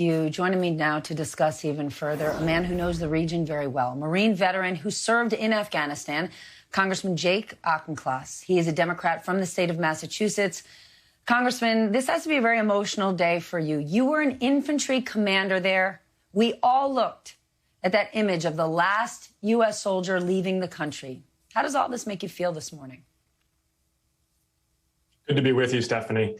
You joining me now to discuss even further a man who knows the region very well, Marine veteran who served in Afghanistan, Congressman Jake Auchincloss. He is a Democrat from the state of Massachusetts. Congressman, this has to be a very emotional day for you. You were an infantry commander there. We all looked at that image of the last U.S. soldier leaving the country. How does all this make you feel this morning? Good to be with you, Stephanie.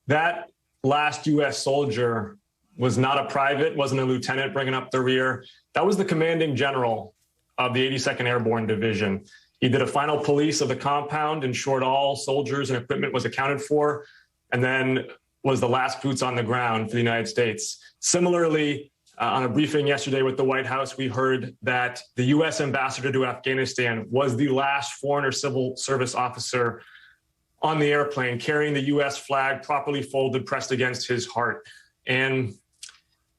That last U.S. soldier was not a private, wasn't a lieutenant bringing up the rear. That was the commanding general of the 82nd Airborne Division. He did a final police of the compound, ensured all soldiers and equipment was accounted for, and then was the last boots on the ground for the United States. Similarly, on a briefing yesterday with the White House, we heard that the U.S. ambassador to Afghanistan was the last foreign or civil service officer on the airplane, carrying the U.S. flag properly folded, pressed against his heart. And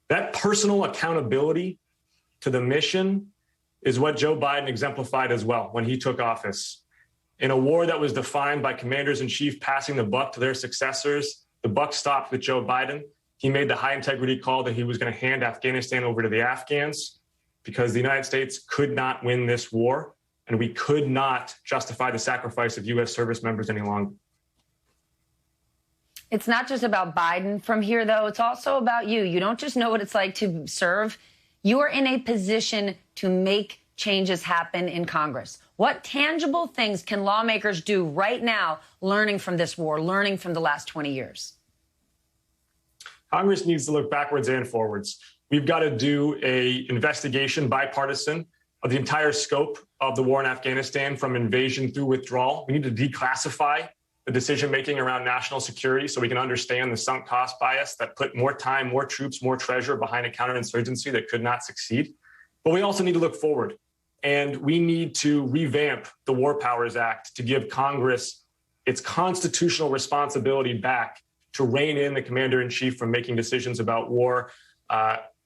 that personal accountability to the mission is what Joe Biden exemplified as well when he took office. In a war that was defined by commanders-in-chief passing the buck to their successors, the buck stopped with Joe Biden. He made the high-integrity call that he was going to hand Afghanistan over to the Afghans because the United States could not win this war, and we could not justify the sacrifice of U.S. service members any longer. It's not just about Biden from here, though. It's also about you. You don't just know what it's like to serve. You are in a position to make changes happen in Congress. What tangible things can lawmakers do right now, learning from this war, learning from the last 20 years? Congress needs to look backwards and forwards. We've got to do an investigation, bipartisan, of the entire scope of the war in Afghanistan, from invasion through withdrawal. We need to declassify the decision-making around national security so we can understand the sunk cost bias that put more time, more troops, more treasure behind a counterinsurgency that could not succeed. But we also need to look forward, and we need to revamp the War Powers Act to give Congress its constitutional responsibility back to rein in the commander-in-chief from making decisions about war,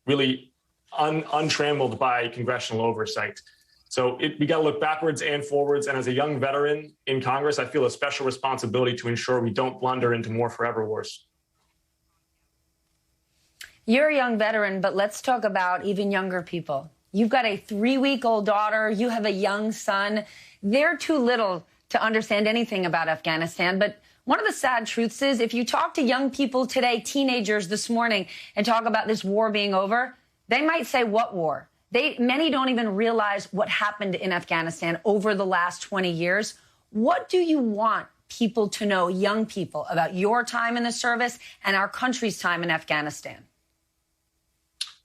really untrammeled by congressional oversight. So we got to look backwards and forwards. And as a young veteran in Congress, I feel a special responsibility to ensure we don't blunder into more forever wars. You're a young veteran, but let's talk about even younger people. You've got a 3-week-old daughter. You have a young son. They're too little to understand anything about Afghanistan. But one of the sad truths is if you talk to young people today, teenagers this morning, and talk about this war being over, they might say, what war? Many don't even realize what happened in Afghanistan over the last 20 years. What do you want people to know, young people, about your time in the service and our country's time in Afghanistan?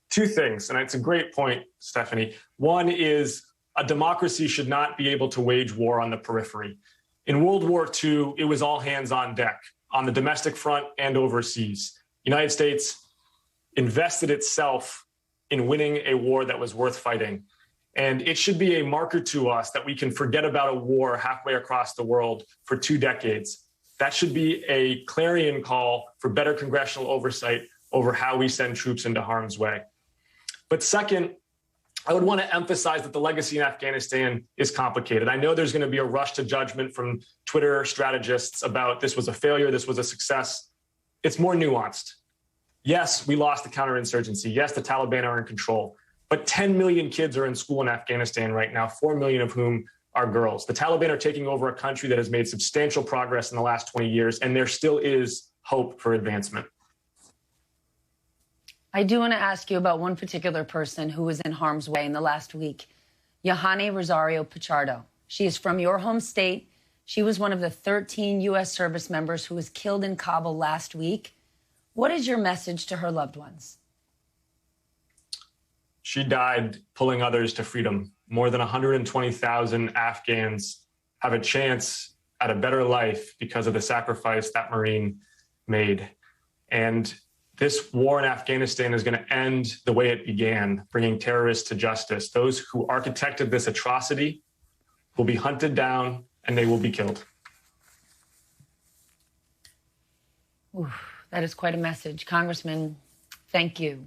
Two things, and it's a great point, Stephanie. One is a democracy should not be able to wage war on the periphery. In World War II, it was all hands on deck, on the domestic front and overseas. The United States invested itself in winning a war that was worth fighting. And it should be a marker to us that we can forget about a war halfway across the world for 2 decades. That should be a clarion call for better congressional oversight over how we send troops into harm's way. But second, I would want to emphasize that the legacy in Afghanistan is complicated. I know there's going to be a rush to judgment from Twitter strategists about this was a failure, this was a success. It's more nuanced. Yes, we lost the counterinsurgency. Yes, the Taliban are in control. But 10 million kids are in school in Afghanistan right now, 4 million of whom are girls. The Taliban are taking over a country that has made substantial progress in the last 20 years, and there still is hope for advancement. I do want to ask you about one particular person who was in harm's way in the last week, Yohani Rosario Pichardo. She is from your home state. She was one of the 13 U.S. service members who was killed in Kabul last week. What is your message to her loved ones? She died pulling others to freedom. More than 120,000 Afghans have a chance at a better life because of the sacrifice that Marine made. And this war in Afghanistan is going to end the way it began, bringing terrorists to justice. Those who architected this atrocity will be hunted down and they will be killed. Ooh, that is quite a message. Congressman, thank you.